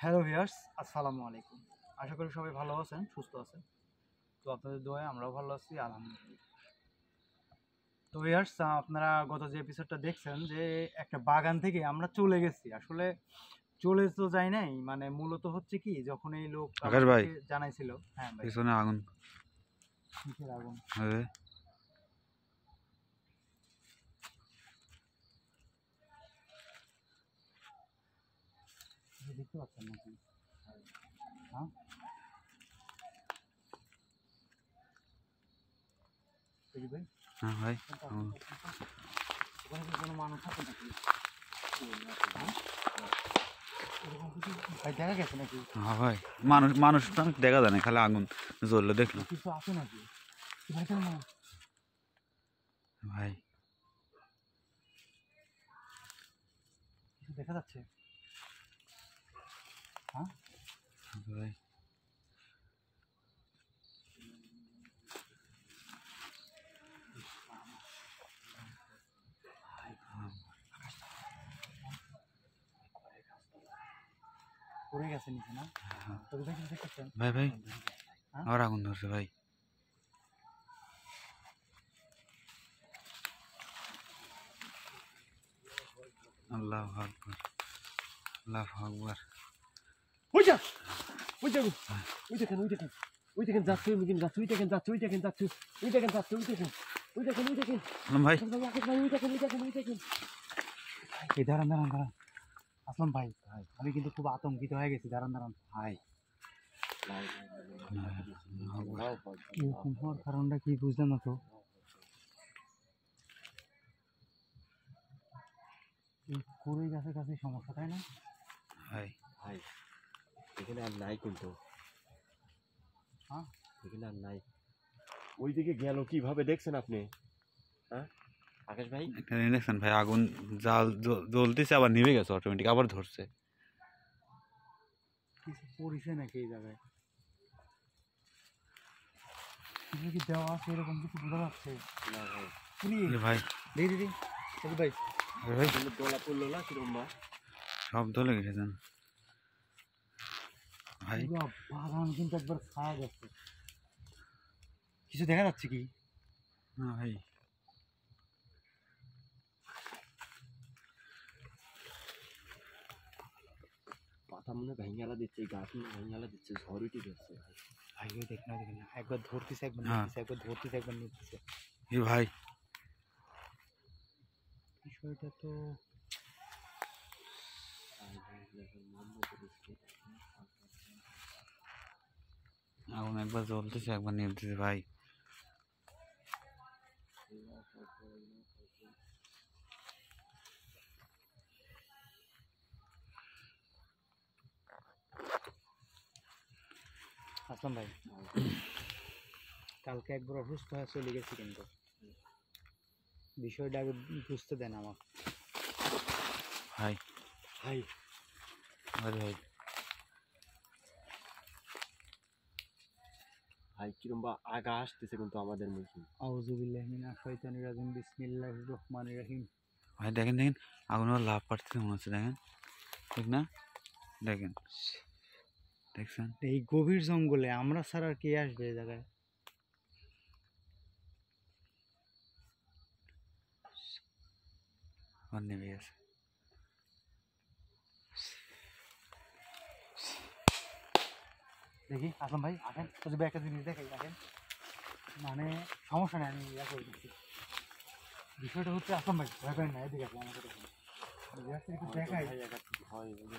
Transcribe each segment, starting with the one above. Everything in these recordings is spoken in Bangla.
হ্যালো ভিউয়ার্স, আসসালামু আলাইকুম। আশা করি সবাই ভালো আছেন, সুস্থ আছেন। তো আপনাদের দোয়ায় আমরাও ভালো আছি, আলহামদুলিল্লাহ। তো ভিউয়ার্স, আপনারা গত যে এপিসোডটা দেখছেন যে একটা বাগান থেকে আমরা চলে গেছি। আসলে চলে তো যাই নাই, মানে মূলত হচ্ছে কি, যখন এই লোক আকাশ ভাই আমাদেরকে জানাইছিল। হ্যাঁ ভাই, পিছনে আগুন। কিসের আগুন? আরে কিছু দেখতে পাচ্ছেন নাকি? হ্যাঁ, দেখি ভাই, হ্যাঁ ভাই আগুন। ওখানে কি কোনো মানুষ আছে নাকি? হ্যাঁ, এরকম কিছু ভাই দেখা গেছে নাকি? হ্যাঁ ভাই, মানুষ মানুষ টানুষ দেখা যায় না, খালি আগুন জ্বললো দেখলাম। কিছু আছে নাকি ভাই? কেন মানুষ ভাই কিছু দেখা যাচ্ছে? হ্যাঁ, ভাই পড়ে গেছে নিচে না? তবে দেখি দেখতেছেন? ভাই ভাই হ্যাঁ, আবার আগুন ধরছে ভাই। আল্লাহ আকবার, আল্লাহ আকবার। ওই যা ওই দেখুন ওই দেখেন ওই দেখেন ওই দেখেন যাচ্ছে ওই দেখেন যাচ্ছে ওই দেখেন যাচ্ছে ওই দেখেন যাচ্ছে ওই দেখেন যাচ্ছে ওই দেখেন ওই দেখেন ওই দেখেন আলম ভাই ওই দেখেন ওই দেখেন ওই দেখেন এই দাঁড়ান দাঁড়ান দাঁড়ান, আসলাম ভাই, আমি কিন্তু খুব আতঙ্কিত হয়ে গেছি। দাঁড়ান দাঁড়ান ভাই, এরকম হওয়ার কারণটা কি বুঝলাম না তো। এই কুড়ি গাছের কাছে সমস্যা, তাই না? ভাই ভাই এখানে আর নাই কিন্তু হ্যাঁ, এখানে আর নাই ওই দিকে গেল কিভাবে দেখছেন আপনি? হ্যাঁ আকাশ ভাই এখানে দেখছেন ভাই, আগুন জাল জ্বলতেছে আবার নিভে গেছে অটোমেটিক, আবার ধরছে। কিছু পড়িছে নাকি এই জায়গায়? কিছু কি দেওয়া আছে এরকম কিছু বোঝা যাচ্ছে? না ভাই পুড়িয়ে এ ভাই দেখি দিদি, দেখি ভাই, এ ভাই দোলা পড়লো না কিরকম বা সব ধরে গেছেন ভাই। পুরো বাগান কিন্তু একবার ছায়া গেছে। কিছু দেখা যাচ্ছে কি? না ভাই পাতা মনে ভেঙালা দিচ্ছে গাছ মনে ভেঙালা দিচ্ছে ঝড় উঠে যাচ্ছে ভাই ওই দেখেন, ওই দেখেন, একবার ধরতেছে, একবার হ্যাঁ। নিতেছে, একবার ধরতেছে, একবার নিতেছে। এ ভাই বিষয়টা তো আগুন একবার জ্বলতেছে একবার নিভতেছে ভাই। আসলাম ভাই, কালকে একবার অসুস্থ হয়ে চলে গেছি, কিন্তু বিষয়টা আগে বুঝতে দেন আমার। ভাই ভাই আরে ভাই ভাই কিরম বা আগা আসতেছে কিন্তু আমাদের মুখে আউযু বিল্লাহি মিনাশ শাইতানির রাজিম, বিসমিল্লাহির রহমানির রহিম। ভাই দেখেন দেখেন আগুন আবার লাভ পাচ্ছে মনে হচ্ছে, দেখেন ঠিক না? দেখেন দেখছেন এই গভীর জঙ্গলে আমরা ছাড়া আর কে আসবে এই জায়গায়? আবার নেমে গেছে। দেখি আসলাম ভাই, আসেন যদি একটা জিনিস দেখাই, আসেন। মানে সমস্যা নেই, আমি ইয়া করে দিচ্ছি। বিষয়টা হচ্ছে, আসলাম ভাই ভয় করেন না, এদিকে আসলাম, আমাকে দেখেন। একটু দেখাই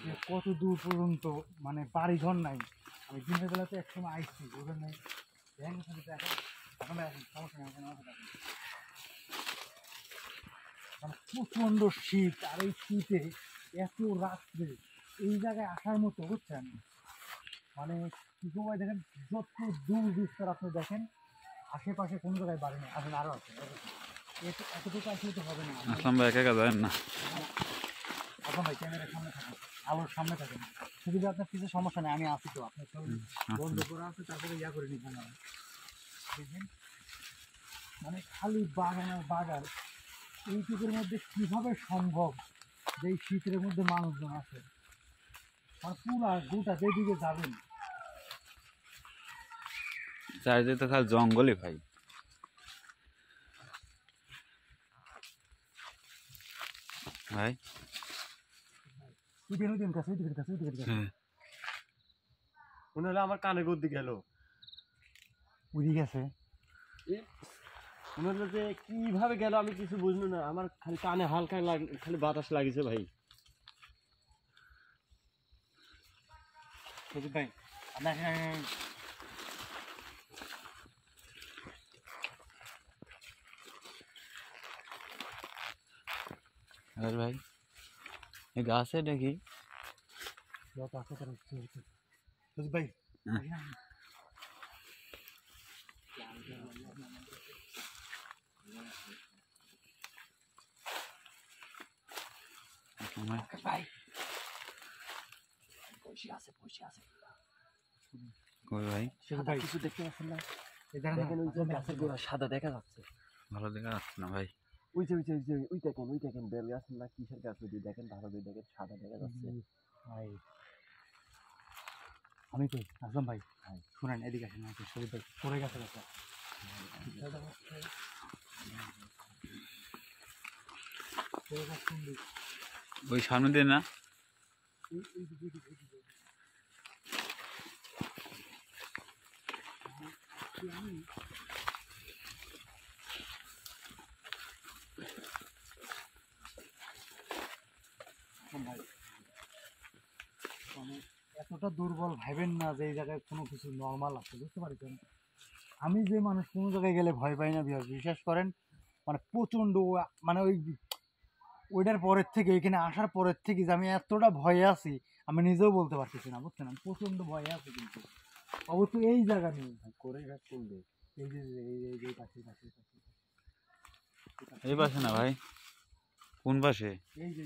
যে কত দূর পর্যন্ত, মানে বাড়ি ঘর নাই। আমি দিনের বেলাতে একসময় আইসি, বুঝলেন নাই? দেখেন শুধু দেখেন, এখন আসেন, সমস্যা নেই, এখন আমাকে দেখেন। মানে প্রচণ্ড শীত, আর এই শীতে এত রাত্রে এই জায়গায় আসার মতো, বুঝছেন? মানে কি সময় দেখেন, যত দূর বিস্তার আপনি দেখেন, আশেপাশে কোনো জায়গায় বাড়ি নেই। আসলে আরও আছে, এতটুকু আসলে তো হবে না। আসলাম ভাই একা একা যাবেন না। এখন ভাই ক্যামেরার সামনে থাকেন, আলোর সামনে থাকেন, শুধু আপনার কিছু সমস্যা নেই, আমি আছি তো। আপনার সব বন্ধ করা আছে, তারপরে ইয়া করে নিবেন। দেখবেন মানে খালি বাগান আর বাগান, এইটুকুর মধ্যে কিভাবে সম্ভব যে এই শীতের মধ্যে মানুষজন আছে? আর পুরা গোটা যেদিকে যাবেন চারিদিকে তো খালি জঙ্গলই ভাই। ভাই ওইদিকে কাছে ওইদিকে কাছে ওইদিকে কাছে হ্যাঁ মনে হলো আমার কানে গদ্দি গেল, ওইদিকে আছে। মনে হলো যে কিভাবে গেল আমি কিছু বুঝলো না, আমার খালি কানে হালকা খালি বাতাস লাগিছে ভাই। সুজিত ভাই আপনার আর ভাই এই গাছে এটা কি? যত আছে তার সুজিত ভাই ভাই বসে আছে কই ভাই? সুজিত ভাই কিছু দেখতে পাচ্ছেন না? এই দেখেন দেখেন ওই যে গাছের গোড়া সাদা দেখা যাচ্ছে। ভালো দেখা যাচ্ছে না ভাই। ওই যে ওই দেখেন বেল গাছ না কিসের গাছ, ওই যে দেখেন ভালো করে দেখেন সাদা দেখা যাচ্ছে। ভাই আমি কই আসলাম ভাই শুনেন এদিকে আসেন না সুজিত ভাই পড়ে গেছে গাছে ওই সামনে দিয়ে না? এতটা দুর্বল ভাবেন না যে এই জায়গায় কোনো কিছু নর্মাল আছে, বুঝতে পারছেন? আমি যে মানুষ কোনো জায়গায় গেলে ভয় পাই না, বিশ্বাস করেন মানে প্রচণ্ড মানে ওইটার পরের থেকে এখানে আসার পরের থেকে যে আমি এতটা ভয়ে আছি আমি নিজেও বলতে পারতেছি না, বুঝছেন? আমি প্রচণ্ড ভয়ে আছি কিন্তু অবশ্য এই জায়গা নিয়ে করে গাছ কোনবে এই যে এই পাশে এই পাশে না ভাই, কোন পাশে? এই যে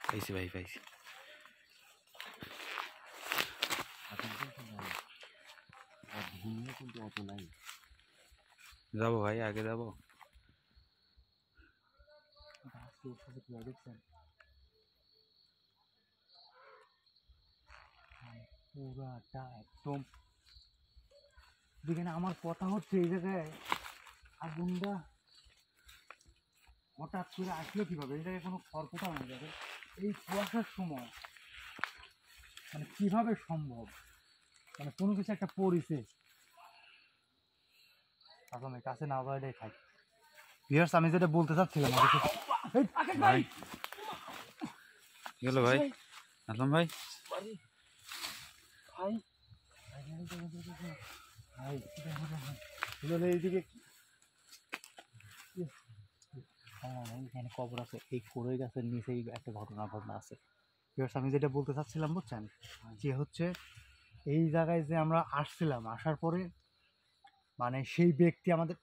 পাইছি ভাই পাইছি। কিন্তু অত নাই। যাবো ভাই, আগে যাবো। দেখছেন পুরাটা একদম যেখানে আমার কথা হচ্ছে এই জায়গায় আগুনটা হঠাৎ করে আসলো কিভাবে? এই জায়গায় কোনো খড়পোটা হয়ে যাবে এই কুয়াশার সময়, মানে কিভাবে সম্ভব? মানে কোনো কিছু একটা পড়িছে আসলে কাছে না যাওয়াটাই খাই। ভিউয়ার্স আমি যেটা বলতে চাচ্ছিলাম ভাই কি হলো ভাই? আসলাম ভাই এইদিকে এখানে কবর আছে, এই কোরই গাছের নিচেই একটা ঘটনা আছে। আমি যেটা বলতে চাচ্ছিলাম বুঝছেন, যে হচ্ছে এই জায়গায় যে আমরা আসছিলাম, আসার পরে মানে সেই ব্যক্তি আমাদের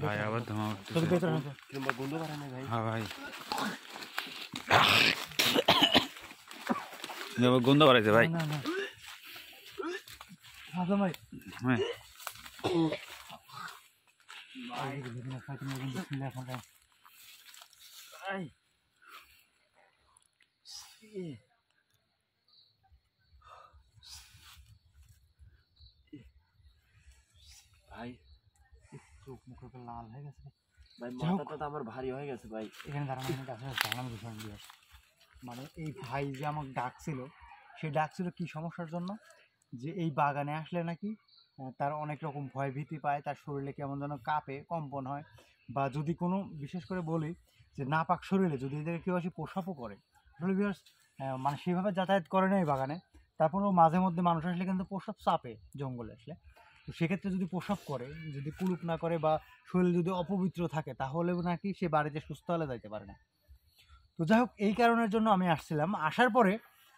ভাই আবার ধোঁয়া উঠতেছে। কিংবা গন্ধ বাড়ে না ভাই। হ্যাঁ ভাই গন্ধ বাড়াইছে ভাই। না আসলাম ভাই হ্যাঁ ভাই চোখ মুখ লাল হয়ে গেছে ভাই, মাথাটা তো আমার ভারী হয়ে গেছে ভাই। এখানে দাঁড়ানো দাঁড়ানো ভীষণ দিয়ে মানে এই ভাই যে আমাকে ডাকছিল, সে ডাকছিল কি সমস্যার জন্য? যে এই বাগানে আসলে নাকি তার অনেক রকম ভয় ভীতি পায়, তার শরীরে কেমন যেন কাঁপে, কম্পন হয়, বা যদি কোনো বিশেষ করে বলি যে নাপাক শরীরে যদি এদের কেউ আসে প্রসাবও করে, মানে সেভাবে যাতায়াত করে না এই বাগানে, তারপরেও মাঝে মধ্যে মানুষ আসলে কিন্তু প্রসাব চাপে জঙ্গলে আসলে। তো সেক্ষেত্রে যদি প্রসাব করে, যদি কুলুপ না করে বা শরীর যদি অপবিত্র থাকে, তাহলেও নাকি সে বাড়িতে সুস্থ হলে যাইতে পারে না। তো যাই হোক এই কারণের জন্য আমি আসছিলাম। আসার পরে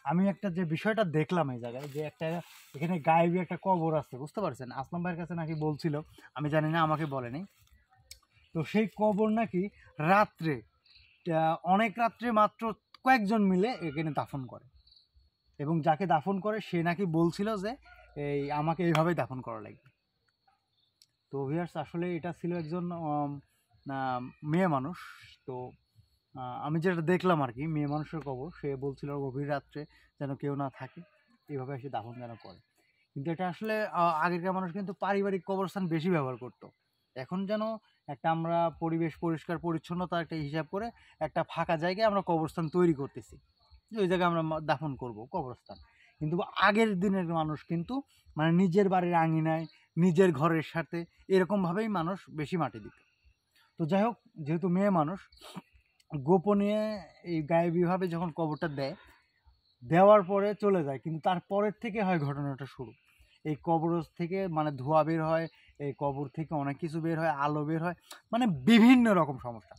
আমি একটা যে বিষয়টা দেখলাম এই জায়গায়, যে একটা এখানে গায়েবী একটা কবর আছে, বুঝতে পারছেন? আসলাম ভাইয়ের কাছে নাকি বলছিল, আমি জানি না, আমাকে বলেনি। তো সেই কবর নাকি রাত্রে অনেক রাত্রে মাত্র কয়েকজন মিলে এখানে দাফন করে, এবং যাকে দাফন করে সে নাকি বলছিল যে এই আমাকে এইভাবেই দাফন করা লাগবে। তো ভিউয়ার্স আসলে এটা ছিল একজন মেয়ে মানুষ। তো আমি যেটা দেখলাম আর কি, মেয়ে মানুষের কবর, সে বলছিল গভীর রাত্রে যেন কেউ না থাকে, এইভাবে এসে দাফন যেন করে। কিন্তু এটা আসলে আগেরকার মানুষ কিন্তু পারিবারিক কবরস্থান বেশি ব্যবহার করতো। এখন যেন একটা আমরা পরিবেশ পরিষ্কার পরিচ্ছন্নতা একটা হিসাব করে একটা ফাঁকা জায়গায় আমরা কবরস্থান তৈরি করতেছি, যে ওই জায়গায় আমরা দাফন করব, কবরস্থান। কিন্তু আগের দিনের মানুষ কিন্তু মানে নিজের বাড়ির আঙিনায়, নিজের ঘরের সাথে এরকমভাবেই মানুষ বেশি মাটি দিত। তো যাই হোক, যেহেতু মেয়ে মানুষ, গোপনে এই গায়েবীভাবে যখন কবরটা দেয়, দেওয়ার পরে চলে যায়, কিন্তু তারপরের থেকে হয় ঘটনাটা শুরু। এই কবর থেকে মানে ধোঁয়া বের হয়, এই কবর থেকে অনেক কিছু বের হয়, আলো বের হয়, মানে বিভিন্ন রকম সমস্যা।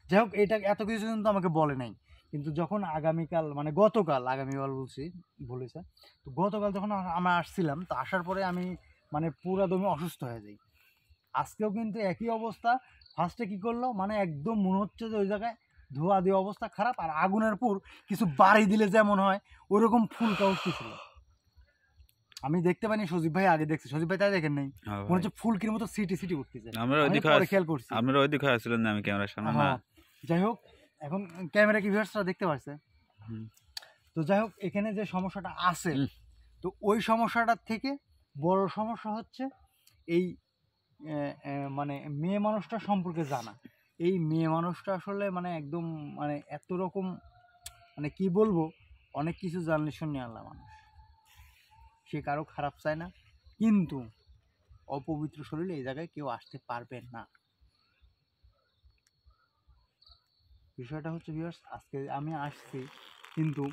যাই হোক, এটা এত কিছু কিন্তু আমাকে বলে নাই। কিন্তু যখন আগামীকাল মানে গতকাল, আগামীকাল বলছি, বলেছে, তো গতকাল যখন আমরা আসছিলাম, তো আসার পরে আমি মানে পুরা দমে অসুস্থ হয়ে যাই। আজকেও কিন্তু একই অবস্থা। ফার্স্টে কি করলো, মানে একদম মনে হচ্ছে যে ওই জায়গায় ধোঁয়া দিয়ে অবস্থা খারাপ, আর আগুনের পুর কিছু বাড়ি দিলে যেমন হয় ওরকম ফুলকা উঠতেছিল। আমি দেখতে পাইনি, সজীব ভাই আগে দেখছে, সজীব ভাই তাই দেখেন নাই, মনে হচ্ছে ফুলকির মতো সিটি সিটি উঠতেছে। আমরা আমি পরে খেয়াল করছি। আপনারা ওই দিকে আসছিলেন না, আমি ক্যামেরার সামনে না। যাই হোক, এখন ক্যামেরা কি ভিউয়ার্সরা দেখতে পাচ্ছে। হুম। তো যাই হোক, এখানে যে সমস্যাটা আছে, তো ওই সমস্যাটার থেকে বড় সমস্যা হচ্ছে এই মানে মেয়ে মানুষটা সম্পর্কে জানা। এই মেয়ে মানুষটা আসলে মানে একদম মানে এত রকম, মানে কি বলবো, অনেক কিছু জানলে শুনে আল্লাহ মানুষ, সে কারো খারাপ চায় না, কিন্তু অপবিত্র শরীরে এই জায়গায় কেউ আসতে পারবে না। বিষয়টা হচ্ছে ভিউয়ার্স, আজকে আমি আসছি, কিন্তু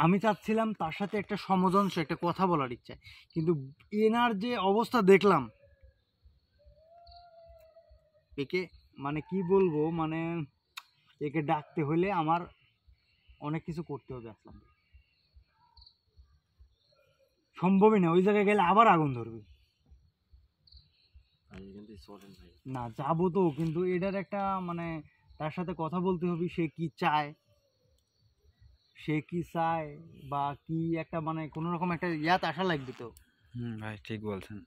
আমি চাচ্ছিলাম তার সাথে একটা সমজনসে একটা কথা বলার ইচ্ছা, কিন্তু এনার যে অবস্থা দেখলাম, একে মানে কি বলবো, মানে একে ডাকতে হলে আমার অনেক কিছু করতে হবে, আসলাম সম্ভবই না। ওই জায়গায় গেলে আবার আগুন ধরবে। না যাবো তো, কিন্তু এটার একটা মানে তার সাথে কথা বলতে হবে, সে কি চায়, সে কি চায় বা কি একটা মানে কোনো রকম একটা ইয়াত আসা লাগবে তো। ভাই ঠিক বলছেন।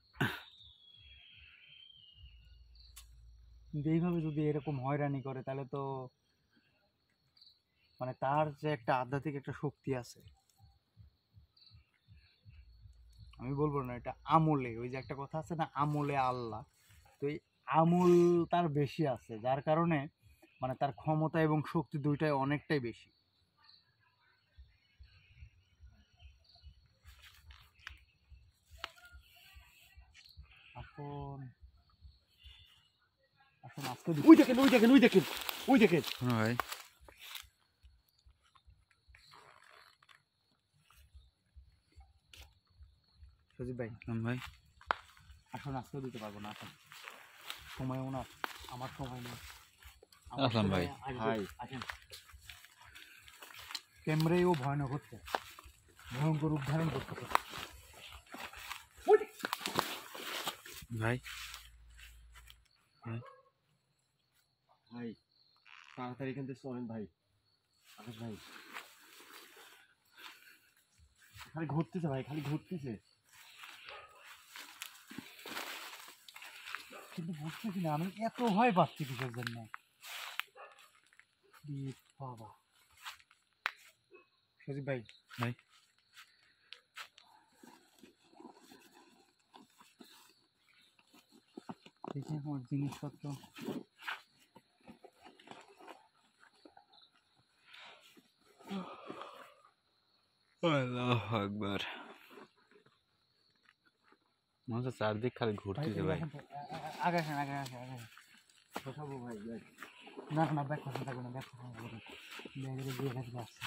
কিন্তু এইভাবে যদি এরকম হয়রানি করে, তাহলে তো মানে তার যে একটা আধ্যাত্মিক একটা শক্তি আছে, আমি বলবো না এটা আমলে, ওই যে একটা কথা আছে না, আমলে আল্লাহ, তো এই আমল তার বেশি আছে, যার কারণে মানে তার ক্ষমতা এবং শক্তি দুইটাই অনেকটাই বেশি। এখন এখন আজকে ওই দেখেন, ওই দেখেন, ওই দেখেন, ওই দেখেন। ভাই সজীব ভাই, ভাই আসুন, আজকেও দিতে পারবো না, আসুন, সময়ও না, আমার সময় নেই। আসলাম ভাই। ভাই আসেন, ক্যামেরায়ও ভয়ানক হচ্ছে, ভয়ঙ্কর রূপ ধারণ করতে। ভাই ভাই তাড়াতাড়ি এখান থেকে চলেন ভাই। আকাশ ভাই খালি ঘুরতেছে ভাই, খালি ঘুরতেছে, কিন্তু বুঝতেছি না আমি এত ভয় পাচ্ছি কিসের জন্য। বাবা সজীব ভাই, ভাই দেখি আমার জিনিসপত্র। আল্লাহু আকবার। মনে হচ্ছে চারদিক খালি ঘুরতেছে ভাই। আগে আসেন, আগে আসেন, আগে আসেন। কোথাবো ভাই ভাই। না না, ব্যাগ কথা থাকবে না, ব্যাগ কথা থাকবে না, ব্যাগের দিয়ে রাখতে আসছে।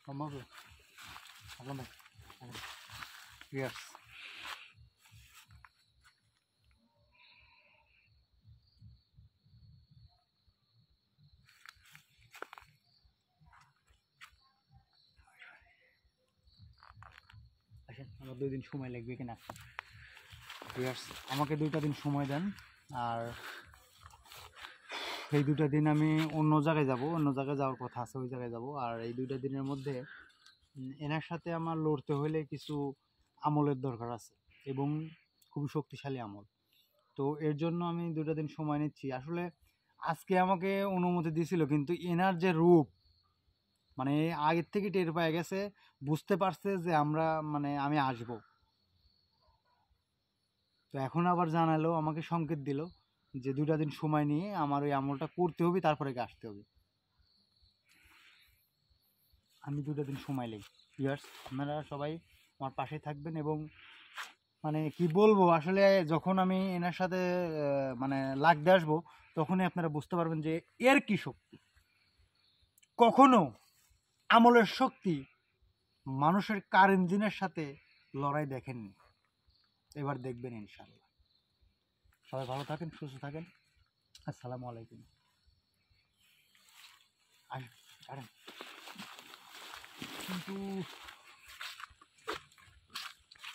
সম্ভব আসলাম ভাই, ইয়াস। আসেন, আমার 2 দিন সময় লাগবে কিনা। ভিউয়ার্স আমাকে 2টা দিন সময় দেন, আর সেই 2টা দিন আমি অন্য জায়গায় যাওয়ার কথা আছে, ওই জায়গায় যাব। আর এই 2টা দিনের মধ্যে এনার সাথে আমার লড়তে হলে কিছু আমলের দরকার আছে, এবং খুবই শক্তিশালী আমল। তো এর জন্য আমি 2টা দিন সময় নিচ্ছি। আসলে আজকে আমাকে অনুমতি দিয়েছিল, কিন্তু এনার যে রূপ, মানে আগের থেকে টের পেয়ে গেছে, বুঝতে পারছে যে আমি আসব। তো এখন আবার জানালো, আমাকে সংকেত দিল যে 2টা দিন সময় নিয়ে আমার ওই আমলটা করতে হবে, তারপরে আসতে হবে। আমি 2টা দিন সময় নেই। ভিউয়ার্স আপনারা সবাই আমার পাশে থাকবেন, এবং মানে কি বলবো, আসলে যখন আমি এনার সাথে লাগতে আসবো, তখনই আপনারা বুঝতে পারবেন যে এর কি শক্তি। কখনো আমলের শক্তি মানুষের কার ইঞ্জিনের সাথে লড়াই দেখেননি, এবার দেখবেন ইনশাআল্লাহ। সবাই ভালো থাকেন, সুস্থ থাকেন। আসসালামু আলাইকুম। আসেন কিন্তু